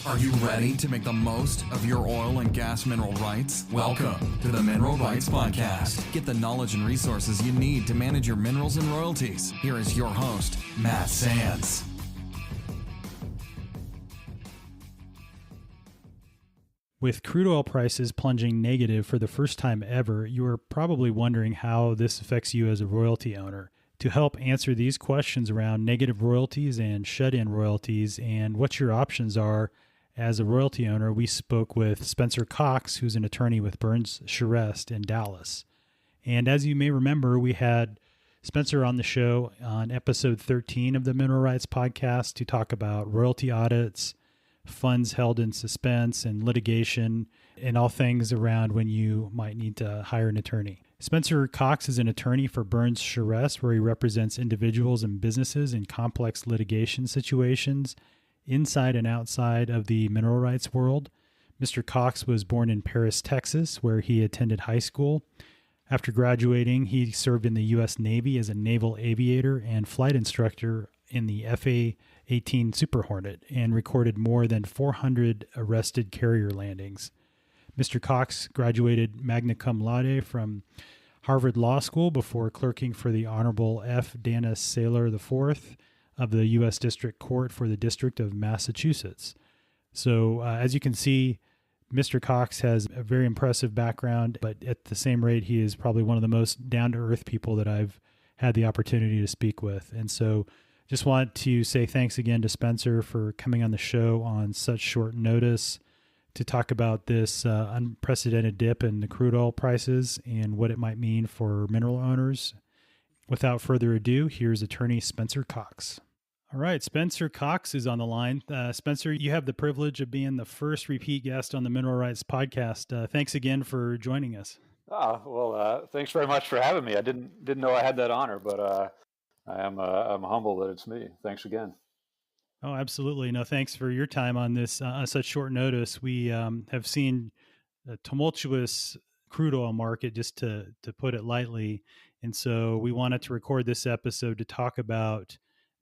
Are you ready to make the most of your oil and gas mineral rights? Welcome to the Mineral Rights Podcast. Get the knowledge and resources you need to manage your minerals and royalties. Here is your host, Matt Sands. With crude oil prices plunging negative for the first time ever, you are probably wondering how this affects you as a royalty owner. To help answer these questions around negative royalties and shut-in royalties and what your options are as a royalty owner, we spoke with Spencer Cox, who's an attorney with Burns Charest in Dallas. And as you may remember, we had Spencer on the show on episode 13 of the Mineral Rights Podcast to talk about royalty audits, funds held in suspense, and litigation, and all things around when you might need to hire an attorney. Spencer Cox is an attorney for Burns Charest, where he represents individuals and businesses in complex litigation situations inside and outside of the mineral rights world. Mr. Cox was born in Paris, Texas, where he attended high school. After graduating, he served in the U.S. Navy as a naval aviator and flight instructor in the FA-18 Super Hornet and recorded more than 400 arrested carrier landings. Mr. Cox graduated magna cum laude from Harvard Law School before clerking for the Honorable F. Dennis Saylor IV of the U.S. District Court for the District of Massachusetts. So as you can see, Mr. Cox has a very impressive background, but at the same rate, he is probably one of the most down-to-earth people that I've had the opportunity to speak with. And so just want to say thanks again to Spencer for coming on the show on such short notice to talk about this unprecedented dip in the crude oil prices and what it might mean for mineral owners. Without further ado, here's attorney Spencer Cox. All right, Spencer Cox is on the line. Spencer, you have the privilege of being the first repeat guest on the Mineral Rights Podcast. Thanks again for joining us. Thanks very much for having me. I didn't know I had that honor, but I'm humbled that it's me. Thanks again. Oh, absolutely. No, thanks for your time on this on such short notice. We have seen a tumultuous crude oil market, just to put it lightly. And so we wanted to record this episode to talk about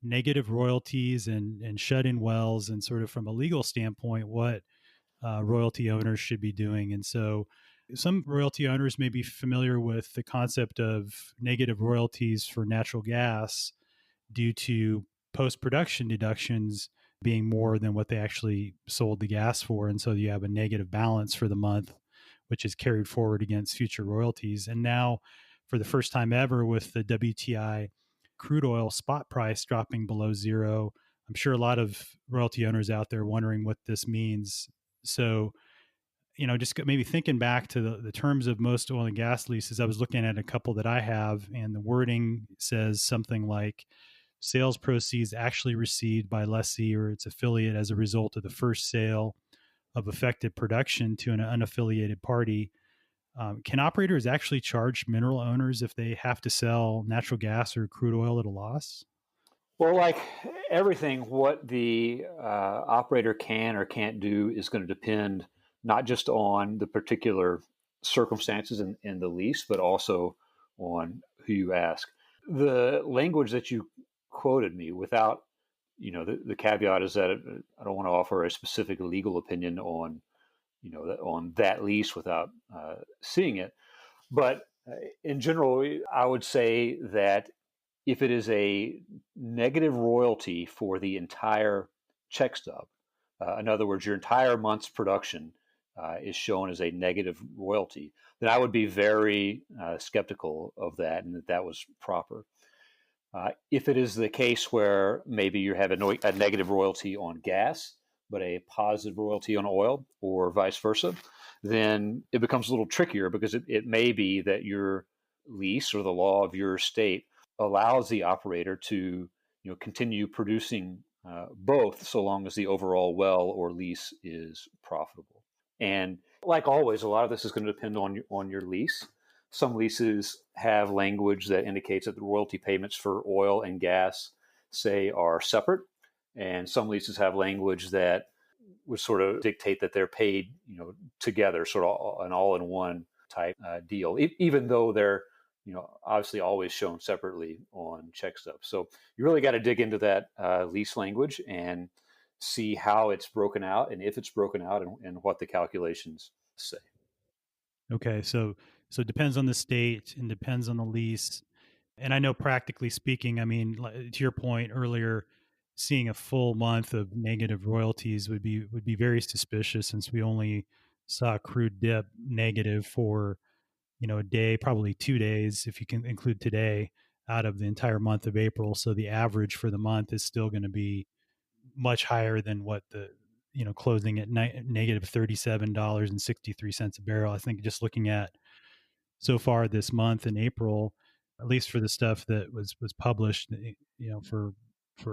negative royalties and shut-in wells and sort of from a legal standpoint, what royalty owners should be doing. And so some royalty owners may be familiar with the concept of negative royalties for natural gas due to post-production deductions being more than what they actually sold the gas for. And so you have a negative balance for the month, which is carried forward against future royalties. And now, for the first time ever, with the WTI crude oil spot price dropping below zero, I'm sure a lot of royalty owners out there wondering what this means. So, just maybe thinking back to the terms of most oil and gas leases, I was looking at a couple that I have, and the wording says something like sales proceeds actually received by lessee or its affiliate as a result of the first sale of affected production to an unaffiliated party. Can operators actually charge mineral owners if they have to sell natural gas or crude oil at a loss? Well, like everything, what the operator can or can't do is going to depend not just on the particular circumstances in the lease, but also on who you ask. The language that you quoted me without, the caveat is that I don't want to offer a specific legal opinion on on that lease without seeing it. But in general, I would say that if it is a negative royalty for the entire check stub, in other words, your entire month's production is shown as a negative royalty, then I would be very skeptical of that and that was proper. If it is the case where maybe you have a negative royalty on gas, but a positive royalty on oil, or vice versa, then it becomes a little trickier because it may be that your lease or the law of your state allows the operator to continue producing both so long as the overall well or lease is profitable. And like always, a lot of this is going to depend on your lease. Some leases have language that indicates that the royalty payments for oil and gas, say, are separate. And some leases have language that would sort of dictate that they're paid, together, sort of an all-in-one type deal, even though they're, obviously always shown separately on check stubs. So you really got to dig into that lease language and see how it's broken out and if it's broken out and what the calculations say. Okay, so it depends on the state and depends on the lease. And I know practically speaking, I mean, to your point earlier, seeing a full month of negative royalties would be very suspicious, since we only saw crude dip negative for, a day, probably 2 days, if you can include today, out of the entire month of April. So the average for the month is still going to be much higher than what the, closing at negative $37.63 a barrel. I think just looking at so far this month in April, at least for the stuff that was published, for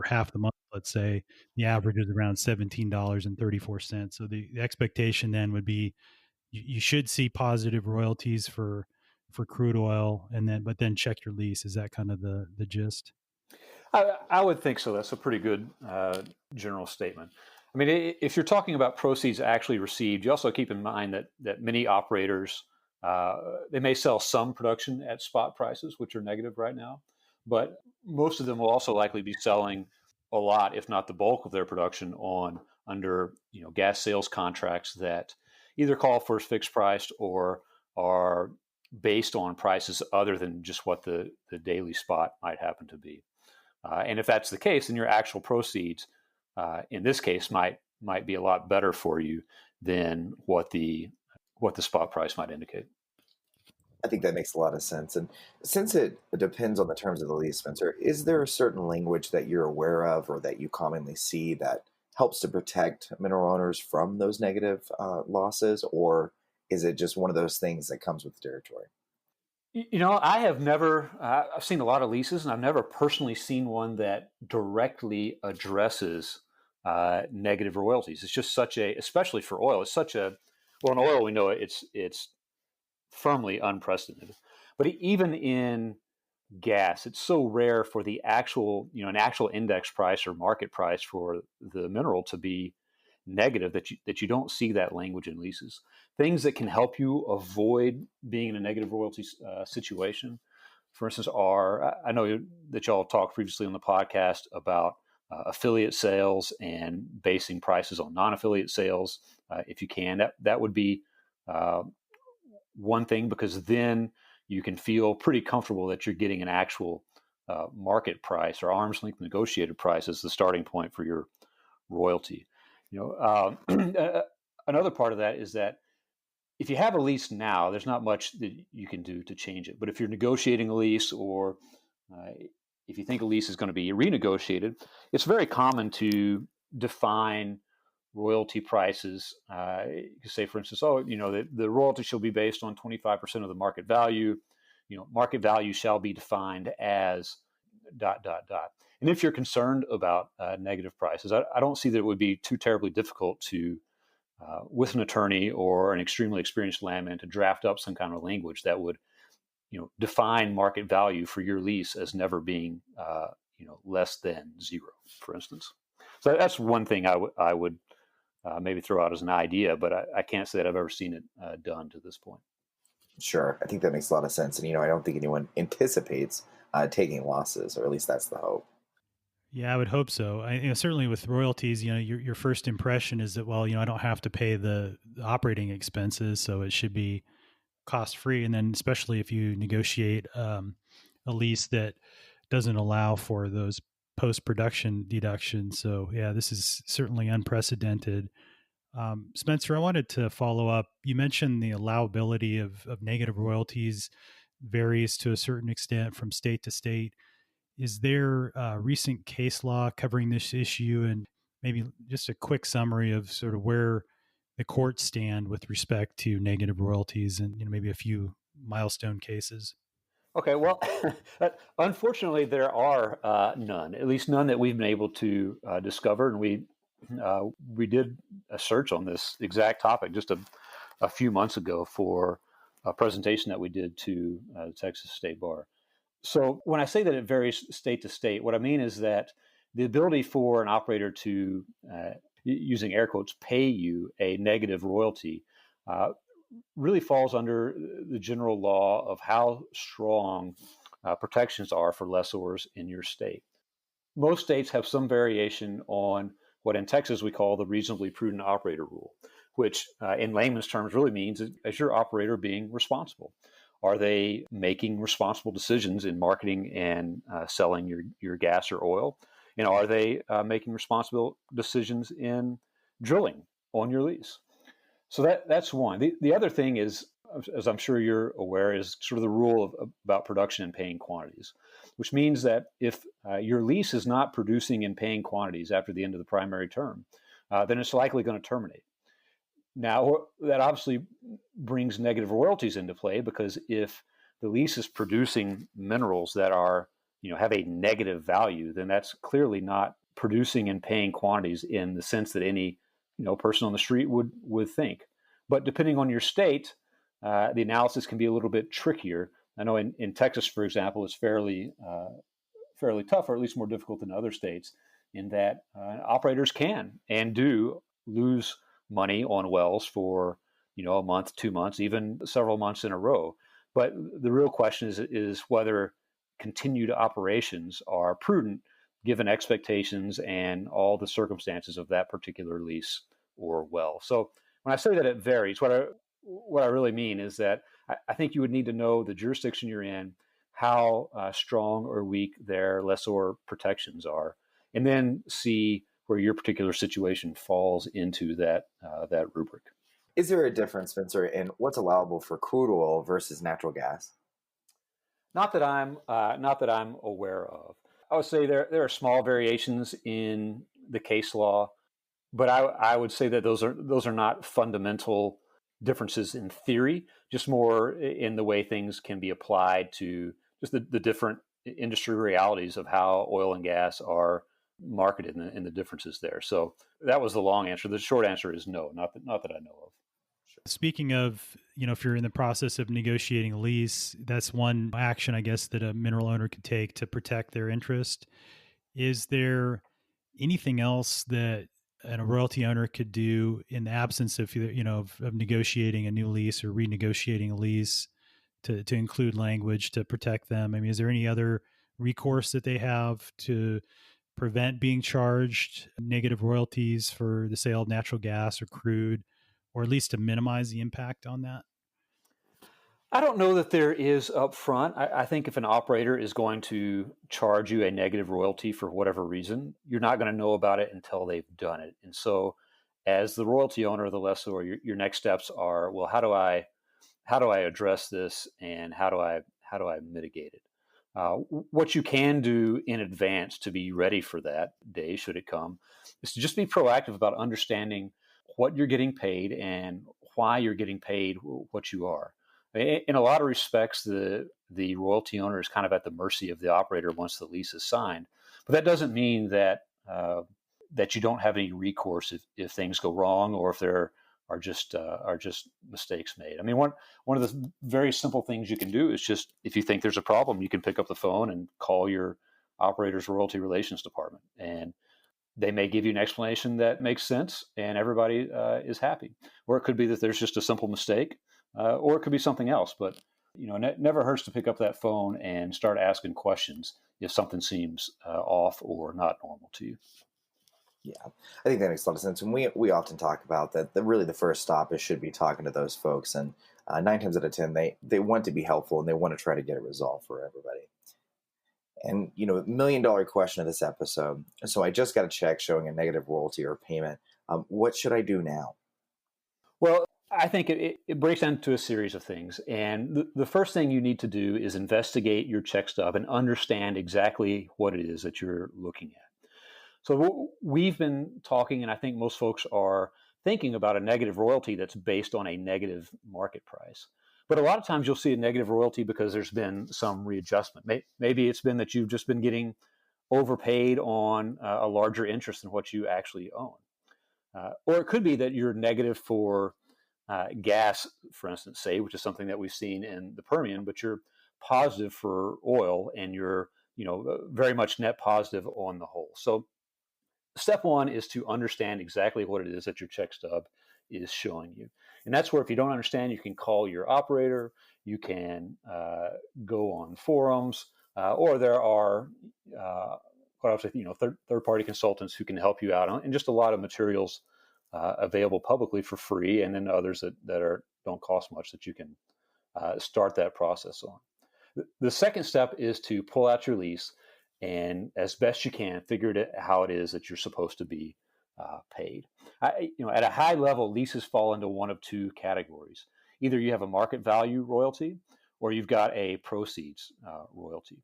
half the month, let's say, the average is around $17.34. So the expectation then would be you should see positive royalties for crude oil, but then check your lease. Is that kind of the gist? I would think so. That's a pretty good general statement. I mean, if you're talking about proceeds actually received, you also keep in mind that many operators, they may sell some production at spot prices, which are negative right now, but most of them will also likely be selling a lot, if not the bulk of their production, under gas sales contracts that either call for fixed price or are based on prices other than just what the daily spot might happen to be. And if that's the case, then your actual proceeds, in this case, might be a lot better for you than what the spot price might indicate. I think that makes a lot of sense. And since it depends on the terms of the lease, Spencer, is there a certain language that you're aware of or that you commonly see that helps to protect mineral owners from those negative losses? Or is it just one of those things that comes with the territory? I have never, I've seen a lot of leases, and I've never personally seen one that directly addresses negative royalties. It's just especially for oil, well, in oil, we know it's firmly unprecedented. But even in gas, it's so rare for the actual, an actual index price or market price for the mineral to be negative that you don't see that language in leases. Things that can help you avoid being in a negative royalty situation, for instance, I know that y'all talked previously on the podcast about affiliate sales and basing prices on non-affiliate sales. If you can, that would be one thing, because then you can feel pretty comfortable that you're getting an actual market price or arm's length negotiated price as the starting point for your royalty. Another part of that is that if you have a lease now, there's not much that you can do to change it. But if you're negotiating a lease, or if you think a lease is going to be renegotiated, it's very common to define royalty prices. You can say, for instance, the royalty shall be based on 25% of the market value. Market value shall be defined as ... And if you're concerned about negative prices, I don't see that it would be too terribly difficult to, with an attorney or an extremely experienced landman, to draft up some kind of language that would, define market value for your lease as never being, less than zero, for instance. So that's one thing I would maybe throw out as an idea, but I can't say that I've ever seen it done to this point. Sure. I think that makes a lot of sense. And, I don't think anyone anticipates taking losses, or at least that's the hope. Yeah, I would hope so. Certainly with royalties, your first impression is that, well, I don't have to pay the operating expenses, so it should be cost free. And then, especially if you negotiate a lease that doesn't allow for those post production deductions. So, yeah, this is certainly unprecedented. Spencer, I wanted to follow up. You mentioned the allowability of negative royalties varies to a certain extent from state to state. Is there recent case law covering this issue, and maybe just a quick summary of sort of where the courts stand with respect to negative royalties, and maybe a few milestone cases? Okay, well, unfortunately, there are none, at least none that we've been able to discover. And we did a search on this exact topic just a few months ago for a presentation that we did to the Texas State Bar. So when I say that it varies state to state, what I mean is that the ability for an operator to, using air quotes, pay you a negative royalty really falls under the general law of how strong protections are for lessors in your state. Most states have some variation on what in Texas we call the reasonably prudent operator rule, which in layman's terms really means as your operator being responsible. Are they making responsible decisions in marketing and selling your gas or oil? And are they making responsible decisions in drilling on your lease? So that's one. The other thing is, as I'm sure you're aware, is sort of the rule about production and paying quantities, which means that if your lease is not producing and paying quantities after the end of the primary term, then it's likely going to terminate. Now, that obviously brings negative royalties into play, because if the lease is producing minerals that are, have a negative value, then that's clearly not producing and paying quantities in the sense that any, person on the street would think. But depending on your state, the analysis can be a little bit trickier. I know in Texas, for example, it's fairly tough, or at least more difficult than other states, in that operators can and do lose money on wells for a month, 2 months, even several months in a row. But the real question is whether continued operations are prudent given expectations and all the circumstances of that particular lease or well. So when I say that it varies, what I really mean is that I think you would need to know the jurisdiction you're in, how strong or weak their lessor protections are, and then see where your particular situation falls into that rubric. Is there a difference, Spencer, in what's allowable for crude oil versus natural gas? Not that I'm aware of. I would say there are small variations in the case law, but I would say that those are not fundamental differences in theory, just more in the way things can be applied to just the different industry realities of how oil and gas are marketed and the differences there. So that was the long answer. The short answer is no, not that I know of. Sure. Speaking of, if you're in the process of negotiating a lease, that's one action, I guess, that a mineral owner could take to protect their interest. Is there anything else that a royalty owner could do in the absence of, of negotiating a new lease or renegotiating a lease to include language to protect them? I mean, is there any other recourse that they have to prevent being charged negative royalties for the sale of natural gas or crude, or at least to minimize the impact on that? I don't know that there is upfront. I think if an operator is going to charge you a negative royalty for whatever reason, you're not going to know about it until they've done it. And so as the royalty owner or the lessor, your next steps are, well, how do I address this, and how do I mitigate it? What you can do in advance to be ready for that day, should it come, is to just be proactive about understanding what you're getting paid and why you're getting paid what you are. In a lot of respects, the royalty owner is kind of at the mercy of the operator once the lease is signed. But that doesn't mean that you don't have any recourse if things go wrong, or if there are just mistakes made. I mean, one of the very simple things you can do is just, if you think there's a problem, you can pick up the phone and call your operator's royalty relations department, and they may give you an explanation that makes sense, and everybody is happy. Or it could be that there's just a simple mistake, or it could be something else. But it never hurts to pick up that phone and start asking questions if something seems off or not normal to you. Yeah, I think that makes a lot of sense. And we often talk about that. Really, the first stop should be talking to those folks. And 9 times out of 10, they want to be helpful, and they want to try to get it resolved for everybody. And, $1 million question of this episode. So I just got a check showing a negative royalty or payment. What should I do now? Well, I think it breaks down to a series of things. And the first thing you need to do is investigate your check stub and understand exactly what it is that you're looking at. So we've been talking, and I think most folks are thinking about a negative royalty that's based on a negative market price. But a lot of times you'll see a negative royalty because there's been some readjustment. Maybe it's been that you've just been getting overpaid on a larger interest than what you actually own. Or it could be that you're negative for gas, for instance, say, which is something that we've seen in the Permian, but you're positive for oil, and you're very much net positive on the whole. So step one is to understand exactly what it is that your check stub is showing you. And that's where, if you don't understand, you can call your operator, you can go on forums, or there are quite often, third party consultants who can help you out, and just a lot of materials available publicly for free, and then others that don't cost much that you can start that process on. The second step is to pull out your lease and, as best you can, figure it how it is that you're supposed to be paid. At a high level, leases fall into one of two categories. Either you have a market value royalty, or you've got a proceeds royalty.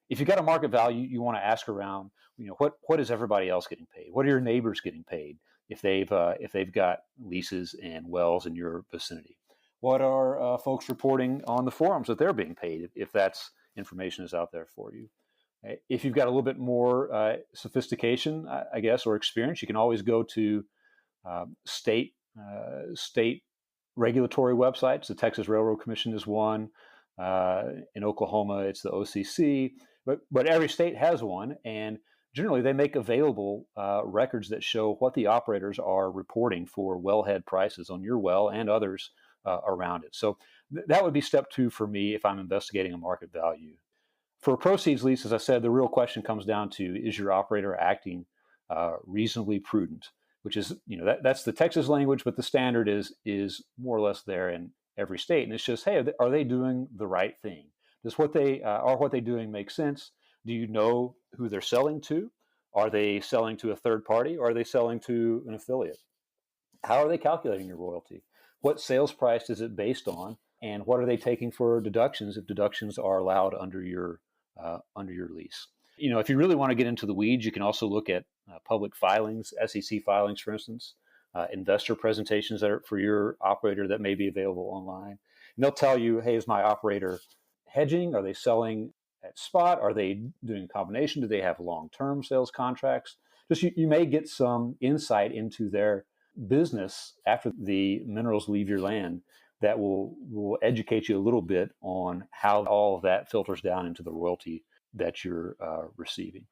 If you've got a market value, you want to ask around, what is everybody else getting paid? What are your neighbors getting paid if they've got leases and wells in your vicinity? What are folks reporting on the forums that they're being paid, if that's information is out there for you? If you've got a little bit more sophistication, I guess, or experience, you can always go to state regulatory websites. The Texas Railroad Commission is one. In Oklahoma, it's the OCC. But every state has one, and generally they make available records that show what the operators are reporting for wellhead prices on your well and others around it. So that would be step two for me if I'm investigating a market value. For a proceeds lease, as I said, the real question comes down to, is your operator acting reasonably prudent? Which is, that's the Texas language, but the standard is more or less there in every state. And it's just, hey, are they doing the right thing? Does what they doing make sense? Do you know who they're selling to? Are they selling to a third party, or are they selling to an affiliate? How are they calculating your royalty? What sales price is it based on? And what are they taking for deductions, if deductions are allowed under your lease? If you really want to get into the weeds, you can also look at public filings, SEC filings, for instance, investor presentations that are for your operator that may be available online. And they'll tell you, hey, is my operator hedging? Are they selling at spot? Are they doing a combination? Do they have long-term sales contracts? Just you may get some insight into their business after the minerals leave your land that will educate you a little bit on how all of that filters down into the royalty that you're receiving.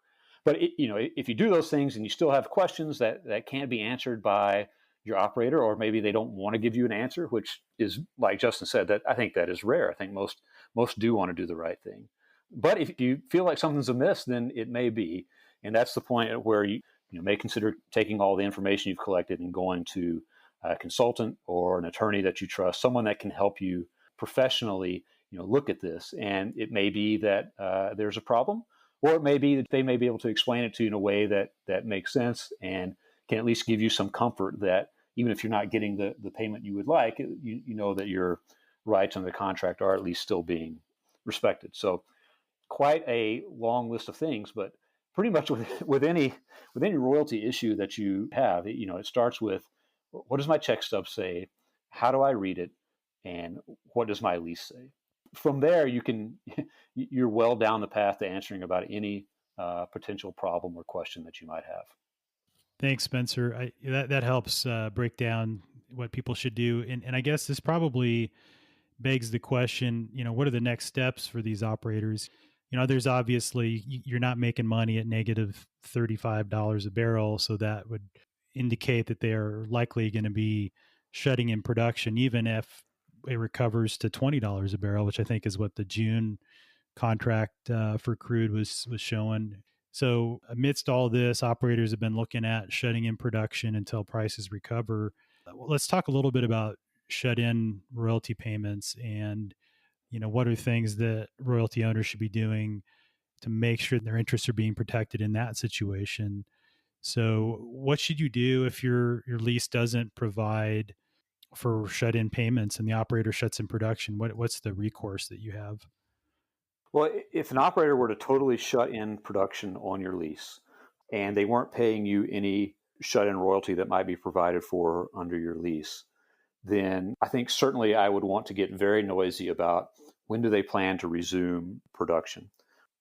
But if you do those things and you still have questions that can't be answered by your operator, or maybe they don't want to give you an answer, which is, like Justin said, that I think that is rare. I think most do want to do the right thing. But if you feel like something's amiss, then it may be, and that's the point at where you may consider taking all the information you've collected and going to a consultant or an attorney that you trust, someone that can help you professionally, look at this. And it may be that there's a problem, or it may be that they may be able to explain it to you in a way that makes sense and can at least give you some comfort that even if you're not getting the payment you would like, you know that your rights under the contract are at least still being respected. So quite a long list of things, but pretty much with any royalty issue that you have, it starts with, what does my check stub say? How do I read it? And what does my lease say? From there, you're well down the path to answering about any potential problem or question that you might have. Thanks, Spencer. That helps break down what people should do. And I guess this probably begs the question, what are the next steps for these operators? There's obviously, you're not making money at negative $35 a barrel. So that would indicate that they're likely going to be shutting in production, even if it recovers to $20 a barrel, which I think is what the June contract for crude was showing. So amidst all this, operators have been looking at shutting in production until prices recover. Let's talk a little bit about shut-in royalty payments and, what are things that royalty owners should be doing to make sure their interests are being protected in that situation. So what should you do if your lease doesn't provide for shut-in payments and the operator shuts in production? What's the recourse that you have? Well, if an operator were to totally shut in production on your lease and they weren't paying you any shut-in royalty that might be provided for under your lease, then I think certainly I would want to get very noisy about when do they plan to resume production.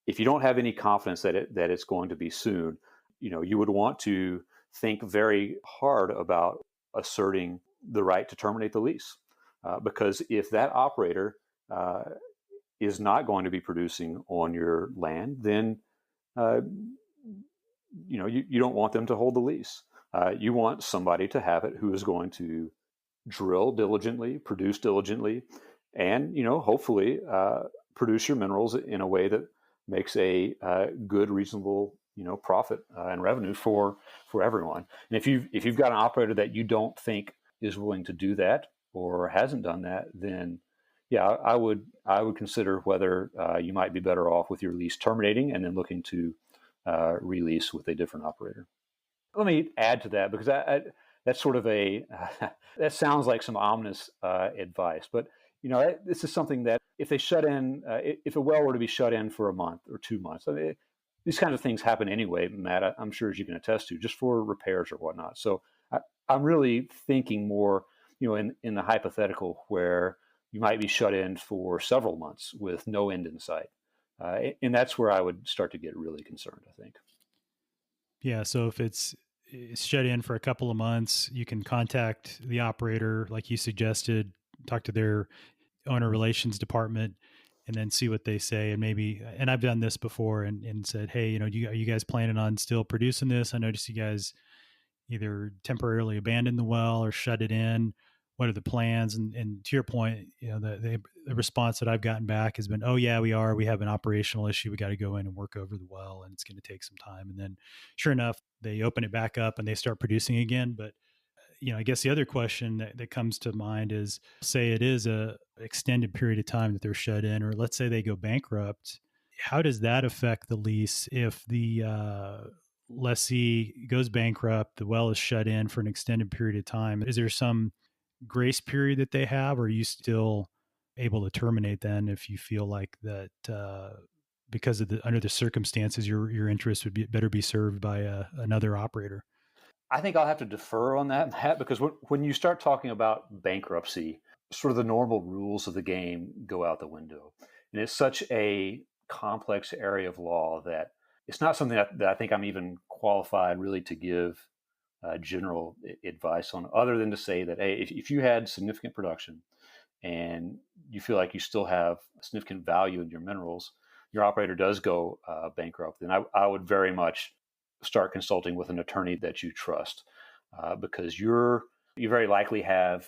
If you don't have any confidence that it's going to be soon, you would want to think very hard about asserting the right to terminate the lease. Because if that operator is not going to be producing on your land, then you don't want them to hold the lease. You want somebody to have it who is going to drill diligently, produce diligently, and hopefully produce your minerals in a way that makes a good, reasonable profit and revenue for everyone. And if you've got an operator that you don't think is willing to do that or hasn't done that, then yeah, I would consider whether you might be better off with your lease terminating and then looking to release with a different operator. Let me add to that, because that's sort of that sounds like some ominous advice, but this is something that if they shut in, if a well were to be shut in for a month or 2 months, I mean, these kinds of things happen anyway, Matt. I'm sure, as you can attest to, just for repairs or whatnot. So I'm really thinking more, in the hypothetical where you might be shut in for several months with no end in sight, and that's where I would start to get really concerned, I think. Yeah. So if it's shut in for a couple of months, you can contact the operator, like you suggested, talk to their owner relations department, and then see what they say. And I've done this before and said, hey, are you guys planning on still producing this? I noticed you guys either temporarily abandon the well or shut it in. What are the plans? And to your point, the response that I've gotten back has been, oh yeah, we have an operational issue. We got to go in and work over the well, and it's going to take some time. And then sure enough, they open it back up and they start producing again. But I guess the other question that comes to mind is, say it is a extended period of time that they're shut in, or let's say they go bankrupt. How does that affect the lease if the lessee goes bankrupt, the well is shut in for an extended period of time? Is there some grace period that they have, or are you still able to terminate then if you feel like that because of under the circumstances your interest would better be served by another operator? I think I'll have to defer on that, Matt, because when you start talking about bankruptcy, sort of the normal rules of the game go out the window. And it's such a complex area of law that it's not something that I think I'm even qualified really to give general advice on, other than to say that, hey, if you had significant production and you feel like you still have significant value in your minerals, your operator does go bankrupt, then I would very much start consulting with an attorney that you trust, because you very likely have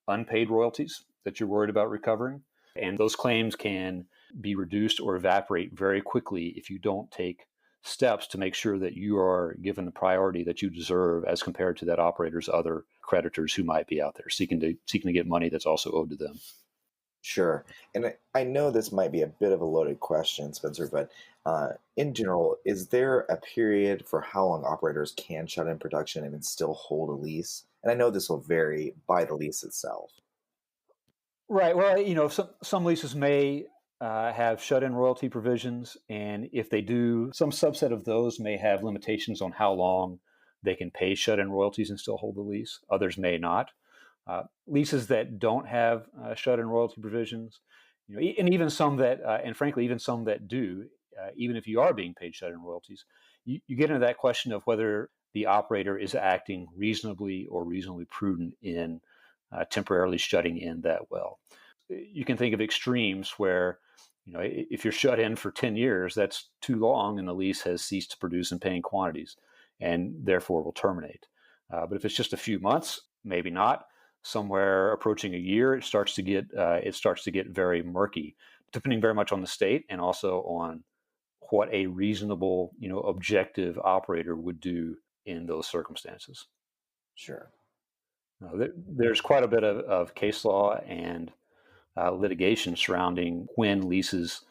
unpaid royalties that you're worried about recovering, and those claims can be reduced or evaporate very quickly if you don't take steps to make sure that you are given the priority that you deserve as compared to that operator's other creditors who might be out there seeking to get money that's also owed to them. Sure. And I know this might be a bit of a loaded question, Spencer, but in general, is there a period for how long operators can shut in production and then still hold a lease? And I know this will vary by the lease itself. Right. Well, some leases may have shut-in royalty provisions, and if they do, some subset of those may have limitations on how long they can pay shut-in royalties and still hold the lease. Others may not. Leases that don't have shut-in royalty provisions, and even some that, and frankly, even some that do, even if you are being paid shut-in royalties, you get into that question of whether the operator is acting reasonably or reasonably prudent in temporarily shutting in that well. You can think of extremes where, if you're shut in for 10 years, that's too long, and the lease has ceased to produce in paying quantities, and therefore will terminate. But if it's just a few months, maybe not. Somewhere approaching a year, it starts to get very murky, depending very much on the state and also on what a reasonable, objective operator would do in those circumstances. Sure. There's quite a bit of case law and litigation surrounding when leases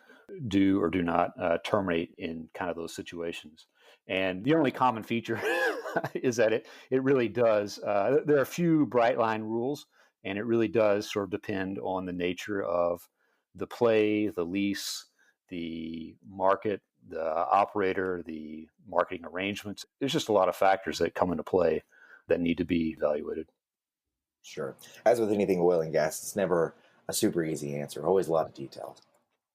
do or do not terminate in kind of those situations. And the only common feature is that it really does. There are a few bright line rules, and it really does sort of depend on the nature of the play, the lease, the market, the operator, the marketing arrangements. There's just a lot of factors that come into play that need to be evaluated. Sure. As with anything oil and gas, it's never a super easy answer. Always a lot of details.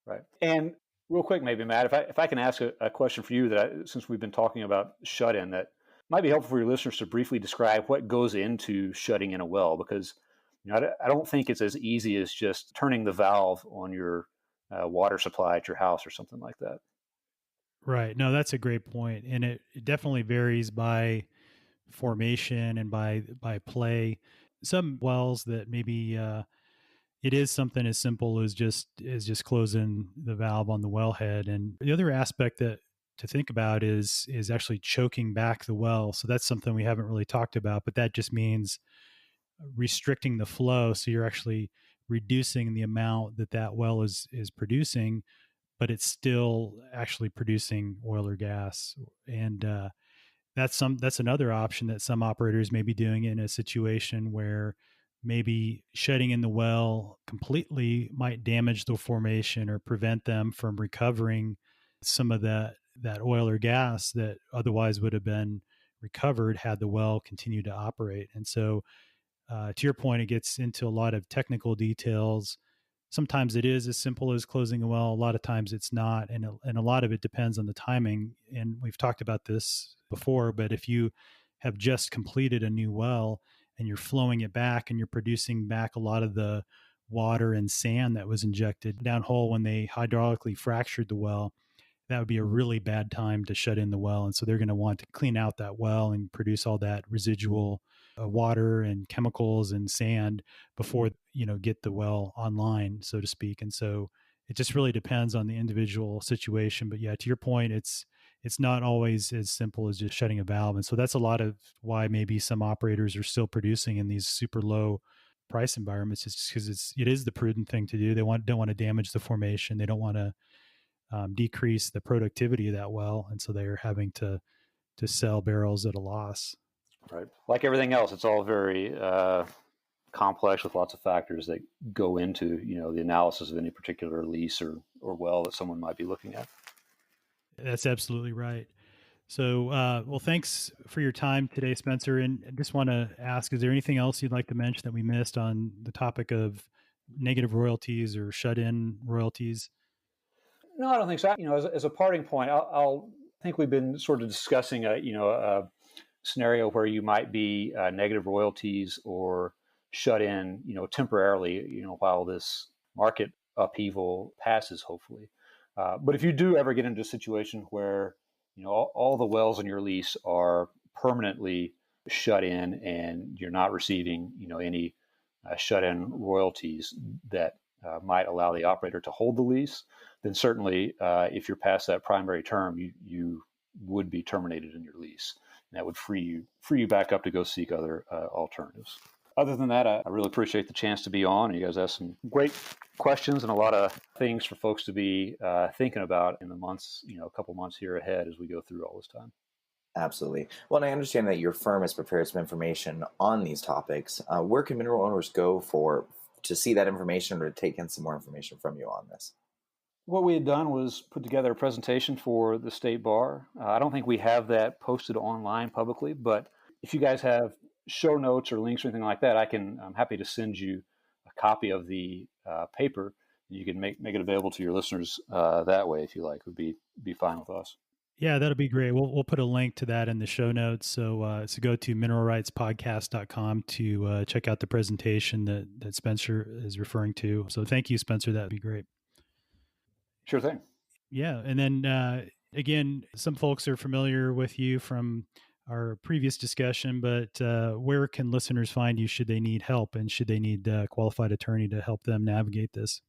Right. And real quick, maybe, Matt, if I can ask a question for you, since we've been talking about shut-in, that might be helpful for your listeners to briefly describe what goes into shutting in a well, because I don't think it's as easy as just turning the valve on your water supply at your house or something like that. Right. No, that's a great point. And it definitely varies by formation and by play. Some wells that maybe it is something as simple as just closing the valve on the wellhead. And the other aspect that to think about is actually choking back the well. So that's something we haven't really talked about, but that just means restricting the flow. So you're actually reducing the amount that well is producing, but it's still actually producing oil or gas. And that's another option that some operators may be doing in a situation where maybe shutting in the well completely might damage the formation or prevent them from recovering some of that oil or gas that otherwise would have been recovered had the well continued to operate. And so to your point, it gets into a lot of technical details. Sometimes it is as simple as closing a well. A lot of times it's not. And a lot of it depends on the timing. And we've talked about this before, but if you have just completed a new well and you're flowing it back and you're producing back a lot of the water and sand that was injected downhole when they hydraulically fractured the well, that would be a really bad time to shut in the well. And so they're going to want to clean out that well and produce all that residual water and chemicals and sand before, get the well online, so to speak. And so it just really depends on the individual situation. But yeah, to your point, it's not always as simple as just shutting a valve. And so that's a lot of why maybe some operators are still producing in these super low price environments. It's just because it is the prudent thing to do. They don't want to damage the formation. They don't want to decrease the productivity of that well, and so they're having to sell barrels at a loss. Right. Like everything else, it's all very complex with lots of factors that go into the analysis of any particular lease or well that someone might be looking at. That's absolutely right. So, well, thanks for your time today, Spencer. And I just want to ask, is there anything else you'd like to mention that we missed on the topic of negative royalties or shut-in royalties? No, I don't think so. As a parting point, I think we've been sort of discussing a scenario where you might be negative royalties or shut in, temporarily, while this market upheaval passes, hopefully. But if you do ever get into a situation where, all the wells in your lease are permanently shut in and you're not receiving, any shut-in royalties that might allow the operator to hold the lease, then certainly if you're past that primary term, you would be terminated in your lease. And that would free you back up to go seek other alternatives. Other than that, I really appreciate the chance to be on. You guys asked some great questions and a lot of things for folks to be thinking about in the months, a couple months here ahead as we go through all this time. Absolutely. Well, and I understand that your firm has prepared some information on these topics. Where can mineral owners go to see that information or to take in some more information from you on this? What we had done was put together a presentation for the state bar. I don't think we have that posted online publicly, but if you guys have show notes or links or anything like that, I'm happy to send you a copy of the paper. You can make it available to your listeners that way if you like. It would be fine with us. Yeah, that'll be great. We'll put a link to that in the show notes. So go to mineralrightspodcast.com to check out the presentation that Spencer is referring to. So thank you, Spencer. That'd be great. Sure thing. Yeah. And then again, some folks are familiar with you from our previous discussion, but where can listeners find you should they need help and should they need a qualified attorney to help them navigate this?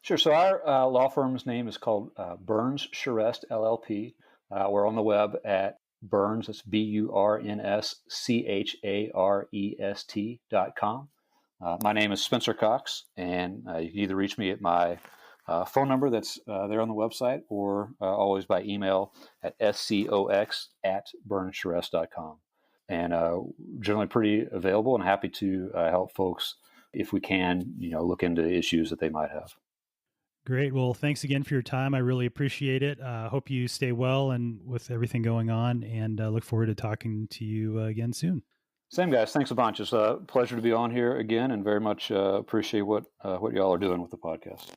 Sure. So our law firm's name is called Burns Charest LLP. We're on the web at Burns, that's BURNSCHAREST.com. My name is Spencer Cox, and you can either reach me at my phone number that's there on the website or always by email at scox@burnscharest.com. And generally pretty available and happy to help folks if we can, look into issues that they might have. Great. Well, thanks again for your time. I really appreciate it. Hope you stay well and with everything going on, and look forward to talking to you again soon. Same, guys. Thanks a bunch. It's a pleasure to be on here again, and very much appreciate what y'all are doing with the podcast.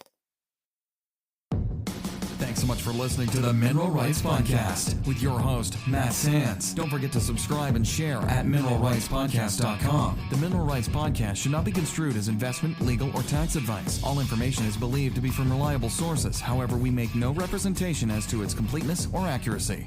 Thanks so much for listening to the Mineral Rights Podcast with your host, Matt Sands. Don't forget to subscribe and share at mineralrightspodcast.com. The Mineral Rights Podcast should not be construed as investment, legal, or tax advice. All information is believed to be from reliable sources. However, we make no representation as to its completeness or accuracy.